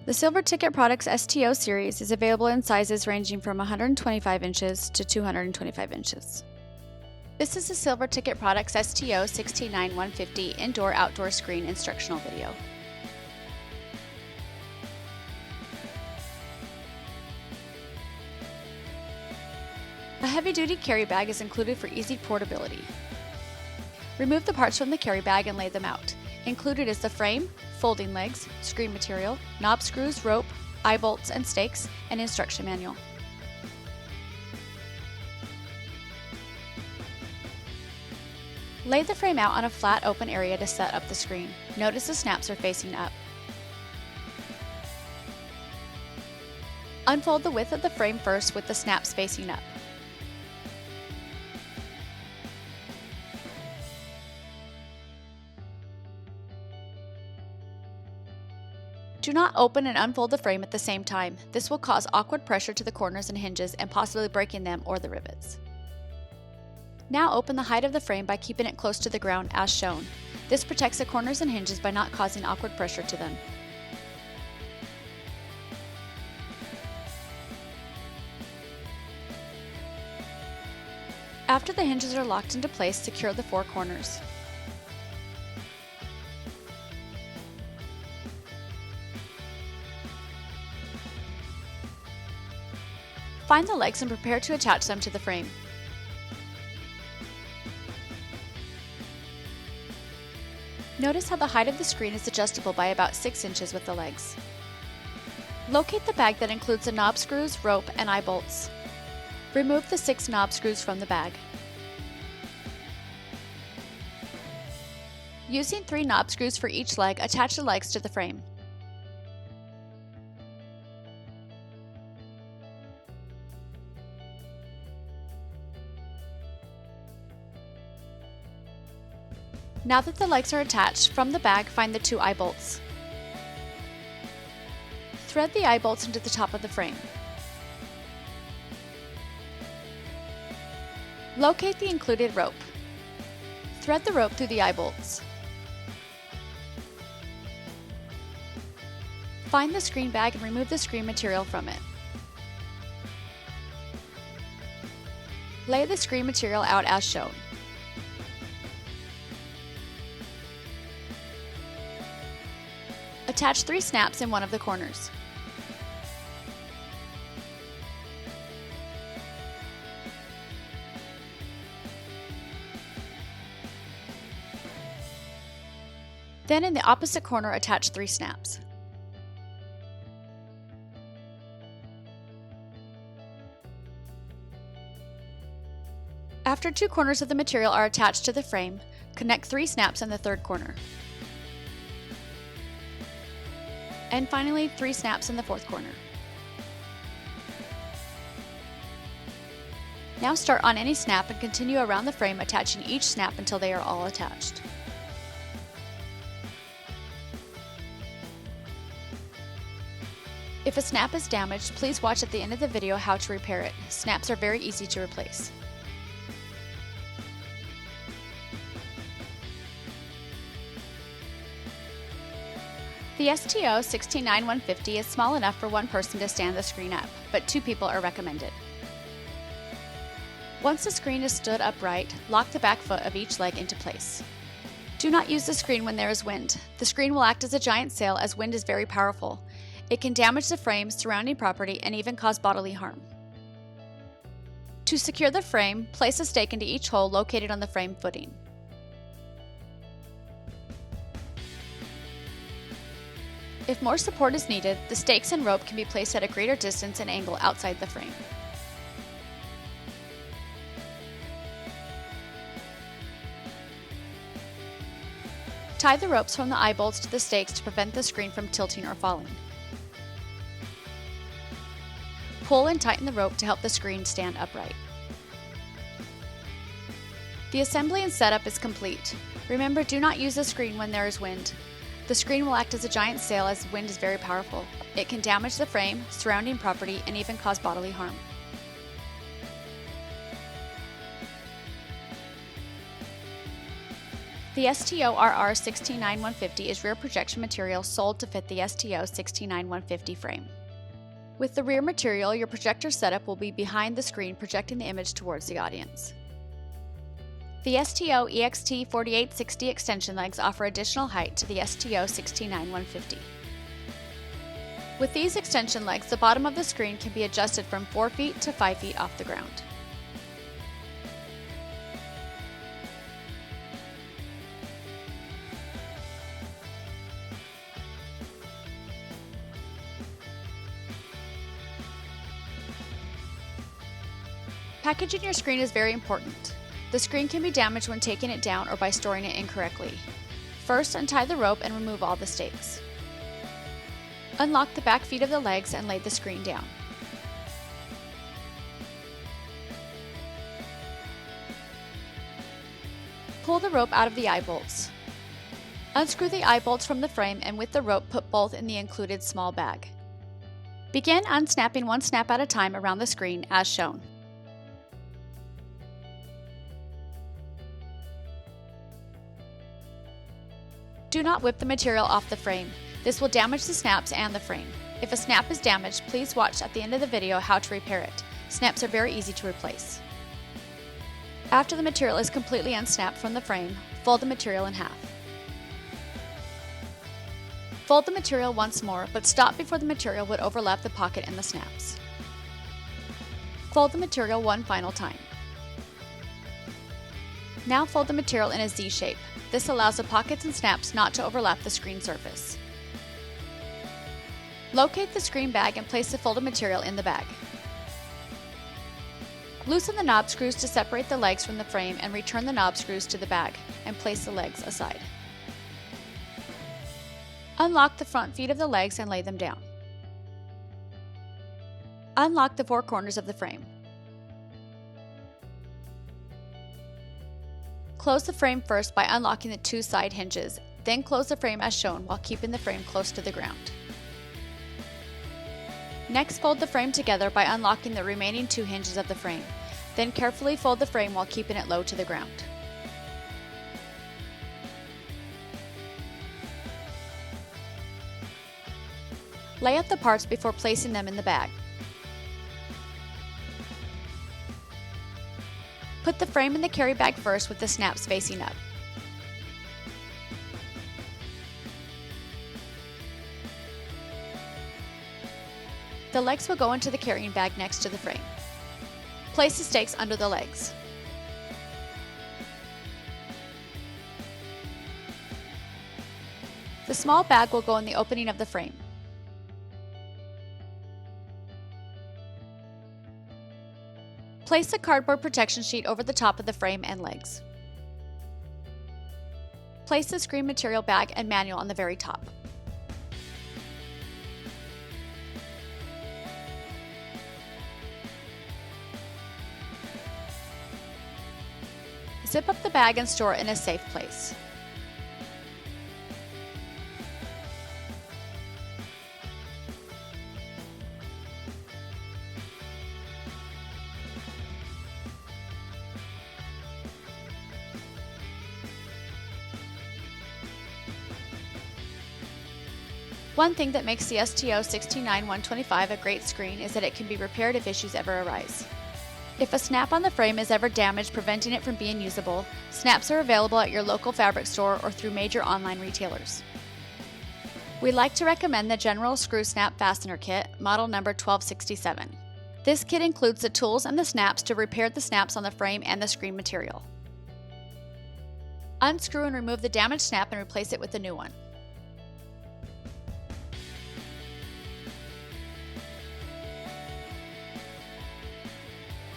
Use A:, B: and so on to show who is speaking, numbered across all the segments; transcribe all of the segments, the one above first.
A: The Silver Ticket Products STO series is available in sizes ranging from 125 inches to 225 inches. This is the Silver Ticket Products STO-169150 indoor-outdoor screen instructional video. A heavy-duty carry bag is included for easy portability. Remove the parts from the carry bag and lay them out. Included is the frame, folding legs, screen material, knob screws, rope, eye bolts and stakes, and instruction manual. Lay the frame out on a flat open area to set up the screen. Notice the snaps are facing up. Unfold the width of the frame first with the snaps facing up. Do not open and unfold the frame at the same time. This will cause awkward pressure to the corners and hinges and possibly breaking them or the rivets. Now open the height of the frame by keeping it close to the ground as shown. This protects the corners and hinges by not causing awkward pressure to them. After the hinges are locked into place, secure the four corners. Find the legs and prepare to attach them to the frame. Notice how the height of the screen is adjustable by about 6 inches with the legs. Locate the bag that includes the knob screws, rope, and eye bolts. Remove the 6 knob screws from the bag. Using 3 knob screws for each leg, attach the legs to the frame. Now that the legs are attached, from the bag find the 2 eye bolts. Thread the eye bolts into the top of the frame. Locate the included rope. Thread the rope through the eye bolts. Find the screen bag and remove the screen material from it. Lay the screen material out as shown. Attach 3 snaps in one of the corners. Then in the opposite corner, attach 3 snaps. After 2 corners of the material are attached to the frame, connect 3 snaps in the third corner. And finally, 3 snaps in the fourth corner. Now start on any snap and continue around the frame, attaching each snap until they are all attached. If a snap is damaged, please watch at the end of the video how to repair it. Snaps are very easy to replace. The STO-169150 is small enough for 1 person to stand the screen up, but 2 people are recommended. Once the screen is stood upright, lock the back foot of each leg into place. Do not use the screen when there is wind. The screen will act as a giant sail as wind is very powerful. It can damage the frame, surrounding property, and even cause bodily harm. To secure the frame, place a stake into each hole located on the frame footing. If more support is needed, the stakes and rope can be placed at a greater distance and angle outside the frame. Tie the ropes from the eye bolts to the stakes to prevent the screen from tilting or falling. Pull and tighten the rope to help the screen stand upright. The assembly and setup is complete. Remember, do not use the screen when there is wind. The screen will act as a giant sail as wind is very powerful. It can damage the frame, surrounding property, and even cause bodily harm. The STO-169150 is rear projection material sold to fit the STO-169150 frame. With the rear material, your projector setup will be behind the screen, projecting the image towards the audience. The STO-EXT4860 extension legs offer additional height to the STO-169150. With these extension legs, the bottom of the screen can be adjusted from 4 feet to 5 feet off the ground. Packaging your screen is very important. The screen can be damaged when taking it down or by storing it incorrectly. First, untie the rope and remove all the stakes. Unlock the back feet of the legs and lay the screen down. Pull the rope out of the eye bolts. Unscrew the eye bolts from the frame and with the rope put both in the included small bag. Begin unsnapping one snap at a time around the screen as shown. Do not whip the material off the frame. This will damage the snaps and the frame. If a snap is damaged, please watch at the end of the video how to repair it. Snaps are very easy to replace. After the material is completely unsnapped from the frame, fold the material in half. Fold the material once more, but stop before the material would overlap the pocket and the snaps. Fold the material one final time. Now fold the material in a Z shape. This allows the pockets and snaps not to overlap the screen surface. Locate the screen bag and place the folded material in the bag. Loosen the knob screws to separate the legs from the frame and return the knob screws to the bag, and place the legs aside. Unlock the front feet of the legs and lay them down. Unlock the 4 corners of the frame. Close the frame first by unlocking the 2 side hinges, then close the frame as shown while keeping the frame close to the ground. Next, fold the frame together by unlocking the remaining 2 hinges of the frame, then carefully fold the frame while keeping it low to the ground. Lay out the parts before placing them in the bag. Put the frame in the carry bag first with the snaps facing up. The legs will go into the carrying bag next to the frame. Place the stakes under the legs. The small bag will go in the opening of the frame. Place the cardboard protection sheet over the top of the frame and legs. Place the screen material bag and manual on the very top. Zip up the bag and store it in a safe place. One thing that makes the STO-169125 a great screen is that it can be repaired if issues ever arise. If a snap on the frame is ever damaged, preventing it from being usable, snaps are available at your local fabric store or through major online retailers. We'd like to recommend the General Screw Snap Fastener Kit, model number 1267. This kit includes the tools and the snaps to repair the snaps on the frame and the screen material. Unscrew and remove the damaged snap and replace it with a new one.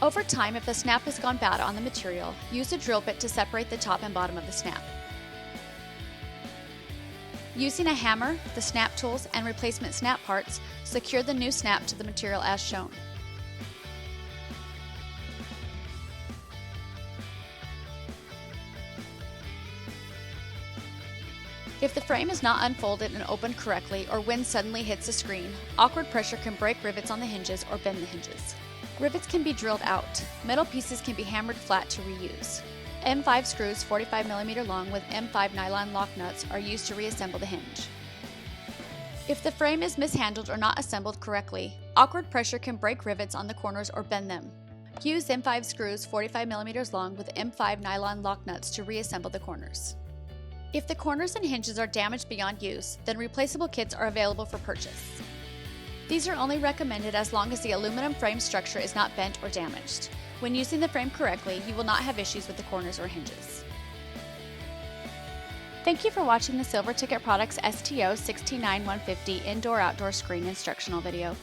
A: Over time, if the snap has gone bad on the material, use a drill bit to separate the top and bottom of the snap. Using a hammer, the snap tools, and replacement snap parts, secure the new snap to the material as shown. If the frame is not unfolded and opened correctly, or wind suddenly hits the screen, awkward pressure can break rivets on the hinges or bend the hinges. Rivets can be drilled out. Metal pieces can be hammered flat to reuse. M5 screws 45mm long with M5 nylon lock nuts are used to reassemble the hinge. If the frame is mishandled or not assembled correctly, awkward pressure can break rivets on the corners or bend them. Use M5 screws 45mm long with M5 nylon lock nuts to reassemble the corners. If the corners and hinges are damaged beyond use, then replaceable kits are available for purchase. These are only recommended as long as the aluminum frame structure is not bent or damaged. When using the frame correctly, you will not have issues with the corners or hinges. Thank you for watching the Silver Ticket Products STO-169150 Indoor-Outdoor Screen instructional video.